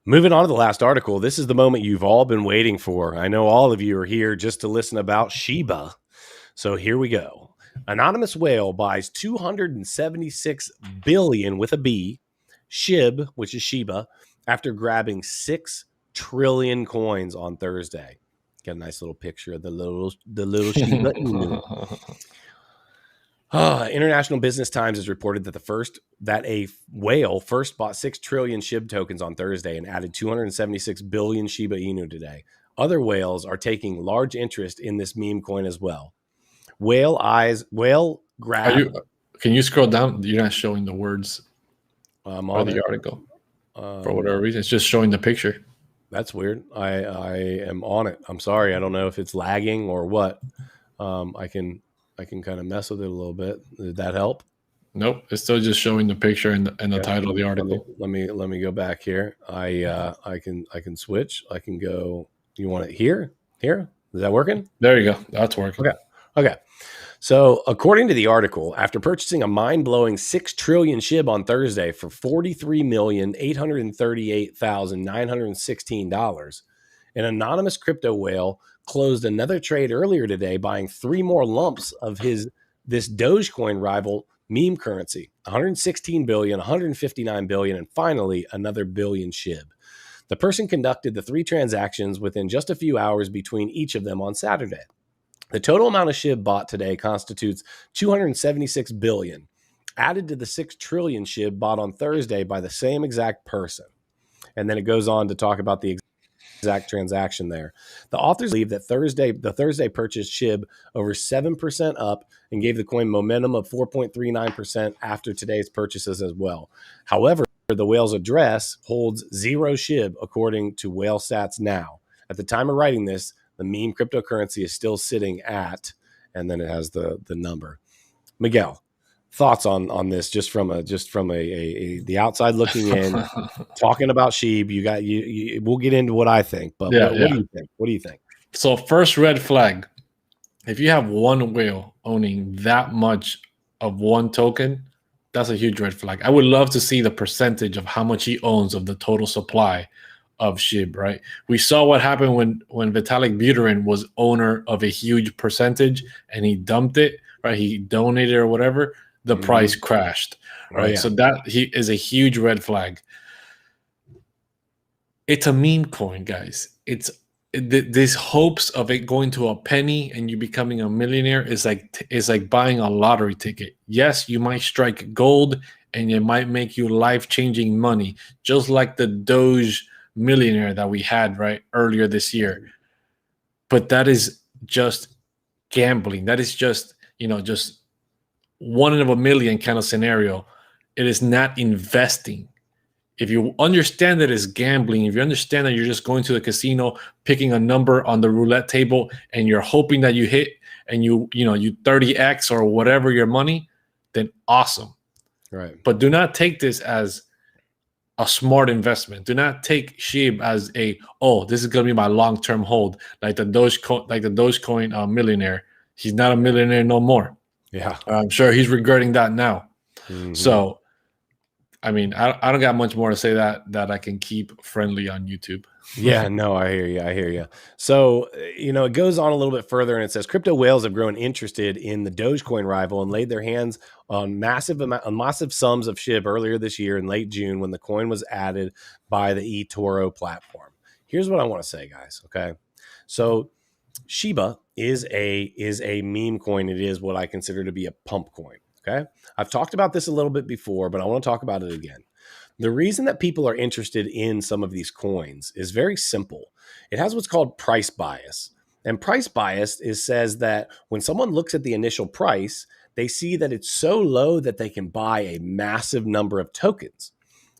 Moving on to the last article, this is the moment you've all been waiting for. I know all of you are here just to listen about Shiba. So here we go. Anonymous whale buys 276 billion with a B, SHIB, which is Shiba, after grabbing 6 trillion coins on Thursday. Got a nice little picture of the little Shiba Inu. International Business Times has reported that a whale first bought 6 trillion SHIB tokens on Thursday and added 276 billion Shiba Inu today. Other whales are taking large interest in this meme coin as well. Whale grab. Can you scroll down? You're not showing the words or the article for whatever reason. It's just showing the picture. That's weird. I am on it. I'm sorry. I don't know if it's lagging or what. I can kind of mess with it a little bit. Did that help? Nope. It's still just showing the picture and the title of the article. Let me go back here. I can switch. I can go. You want it here? Here? Is that working? There you go. That's working. Okay. So according to the article, after purchasing a mind-blowing 6 trillion SHIB on Thursday for $43,838,916, an anonymous crypto whale closed another trade earlier today, buying 3 more lumps of this Dogecoin rival meme currency, 116 billion, 159 billion, and finally another billion SHIB. The person conducted the 3 transactions within just a few hours between each of them on Saturday. The total amount of SHIB bought today constitutes 276 billion, added to the 6 trillion SHIB bought on Thursday by the same exact person. And then it goes on to talk about the exact transaction there. The authors believe that the Thursday purchased SHIB over 7% up and gave the coin momentum of 4.39% after today's purchases as well. However, the whale's address holds 0 SHIB according to Whale Stats Now. At the time of writing this, the meme cryptocurrency is still sitting at, and then it has the number. Miguel, thoughts on this just from the outside looking in, talking about SHIB. We'll get into what I think, but what do you think? What do you think? So first red flag, if you have one whale owning that much of one token, that's a huge red flag. I would love to see the percentage of how much he owns of the total supply of SHIB, right? We saw what happened when Vitalik Buterin was owner of a huge percentage and he dumped it, right? He donated or whatever, the price crashed, right? Oh, yeah. So that is a huge red flag. It's a meme coin, guys. This hopes of it going to a penny and you becoming a millionaire is like buying a lottery ticket. Yes, you might strike gold and it might make you life-changing money, just like the Doge millionaire that we had right earlier this year. But that is just gambling. That is just just 1 in a million kind of scenario. It is not investing. If you understand that it's gambling, if you understand that you're just going to the casino, picking a number on the roulette table and you're hoping that you hit and you 30x or whatever your money, then awesome. Right. But do not take this as a smart investment. Do not take SHIB as this is going to be my long-term hold, like the Dogecoin millionaire. He's not a millionaire no more. Yeah, I'm sure he's regretting that now. Mm-hmm. So, I mean, I don't got much more to say that I can keep friendly on YouTube. Yeah, no, I hear you. So, it goes on a little bit further and it says crypto whales have grown interested in the Dogecoin rival and laid their hands on massive sums of SHIB earlier this year in late June when the coin was added by the eToro platform. Here's what I want to say, guys. Okay. So Shiba is a meme coin. It is what I consider to be a pump coin. Okay. I've talked about this a little bit before, but I want to talk about it again. The reason that people are interested in some of these coins is very simple. It has what's called price bias. And price bias says that when someone looks at the initial price, they see that it's so low that they can buy a massive number of tokens.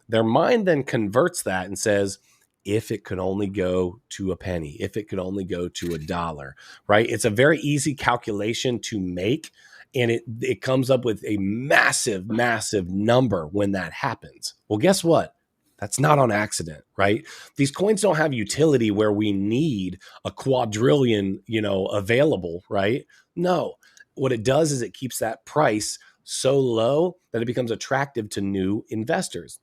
Their mind then converts that and says, if it could only go to a penny, if it could only go to $1, right? It's a very easy calculation to make. And it comes up with a massive, massive number when that happens. Well, guess what? That's not on accident, right? These coins don't have utility where we need a quadrillion, available, right? No. What it does is it keeps that price so low that it becomes attractive to new investors.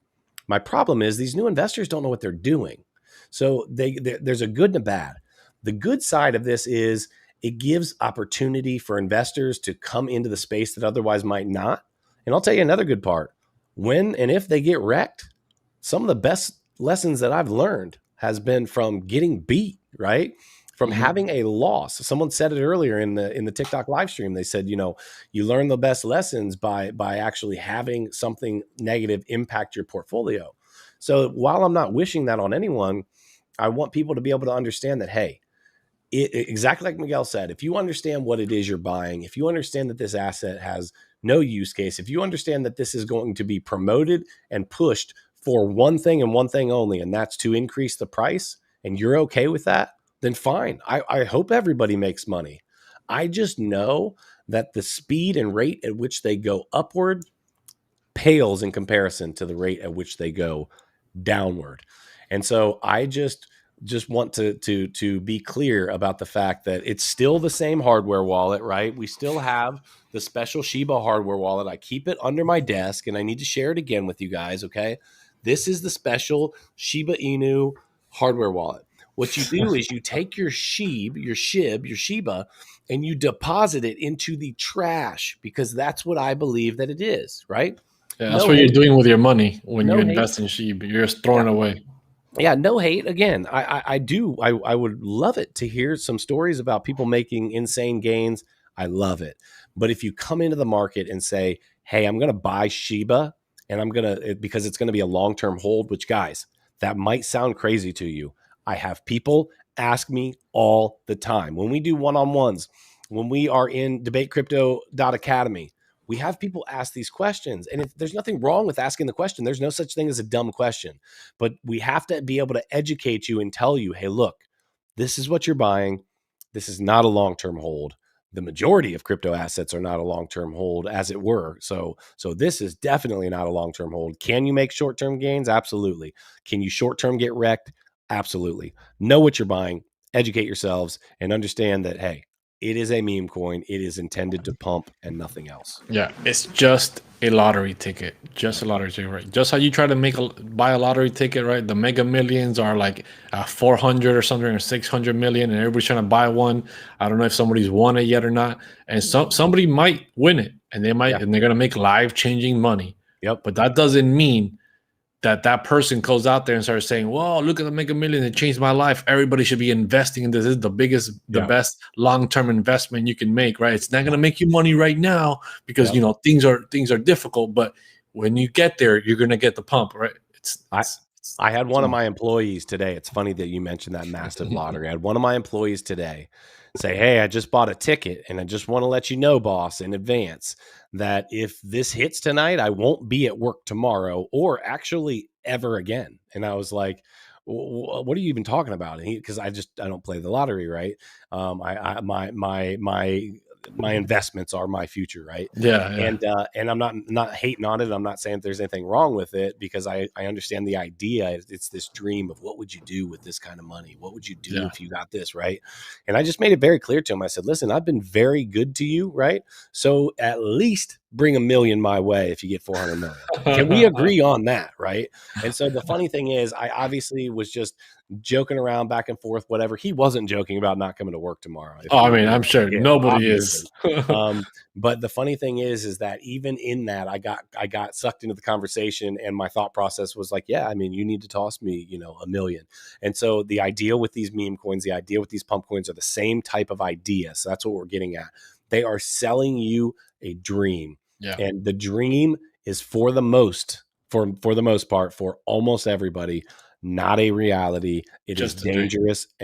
My problem is these new investors don't know what they're doing. So there's a good and a bad. The good side of this is it gives opportunity for investors to come into the space that otherwise might not. And I'll tell you another good part. When and if they get wrecked, some of the best lessons that I've learned has been from getting beat, right? From having a loss. Someone said it earlier in the TikTok live stream. They said, you learn the best lessons by actually having something negative impact your portfolio. So while I'm not wishing that on anyone, I want people to be able to understand that, hey, exactly like Miguel said, if you understand what it is you're buying, if you understand that this asset has no use case, if you understand that this is going to be promoted and pushed for one thing and one thing only, and that's to increase the price, and you're okay with that, then fine. I hope everybody makes money. I just know that the speed and rate at which they go upward pales in comparison to the rate at which they go downward. And so I just want to be clear about the fact that it's still the same hardware wallet, right? We still have the special Shiba hardware wallet. I keep it under my desk and I need to share it again with you guys, okay? This is the special Shiba Inu hardware wallet. What you do is you take your Shiba, and you deposit it into the trash because that's what I believe that it is, right? Yeah, that's No what you're hate, doing with your money when you no hate. invest in sheep. You're just throwing Yeah. it away. Yeah, no hate. Again, I would love it to hear some stories about people making insane gains. I love it. But if you come into the market and say, hey, I'm going to buy Shiba and I'm going to, because it's going to be a long-term hold, which guys, that might sound crazy to you. I have people ask me all the time when we do one-on-ones, when we are in debatecrypto.academy, we have people ask these questions. And if there's nothing wrong with asking the question, there's no such thing as a dumb question. But we have to be able to educate you and tell you, hey, look, this is what you're buying. This is not a long-term hold. The majority of crypto assets are not a long-term hold, as it were. So this is definitely not a long-term hold. Can you make short-term gains? Absolutely. Can you short-term get wrecked? Absolutely. Know what you're buying, educate yourselves, and understand that, hey, it is a meme coin. It is intended to pump and nothing else. Yeah, it's just a lottery ticket. Just a lottery ticket, right? Just how you try to buy a lottery ticket, right? The Mega Millions are like 400 or something, or 600 million, and everybody's trying to buy one. I don't know if somebody's won it yet or not, and somebody might win it, and and they're gonna make life-changing money. Yep. But that doesn't mean that person goes out there and starts saying, "Whoa, look at the Mega Million! It changed my life. Everybody should be investing in this. This is the best long-term investment you can make." Right? It's not going to make you money right now because things are difficult. But when you get there, you're going to get the pump. Right? I had one of my employees today. It's funny that you mentioned that massive lottery. I had one of my employees today say, hey, I just bought a ticket and I just want to let you know, boss, in advance that if this hits tonight, I won't be at work tomorrow or actually ever again. And I was like, what are you even talking about? And because I don't play the lottery, right? My investments are my future, right? Yeah. And I'm not hating on it. I'm not saying there's anything wrong with it because I understand the idea. It's this dream of what would you do with this kind of money? What would you do if you got this, right? And I just made it very clear to him. I said, listen, I've been very good to you, right? So at least bring $1 million my way if you get 400 million. Can we agree on that, right? And so the funny thing is, I obviously was just joking around back and forth, whatever. He wasn't joking about not coming to work tomorrow. I mean, I'm sure nobody obviously. is. But the funny thing is that even in that, I got sucked into the conversation, and my thought process was like, yeah, I mean, you need to toss me, $1 million. And so the idea with these meme coins, the idea with these pump coins are the same type of idea. So that's what we're getting at. They are selling you a dream. Yeah. And the dream is for the most part, for almost everybody, not a reality. It is dangerous.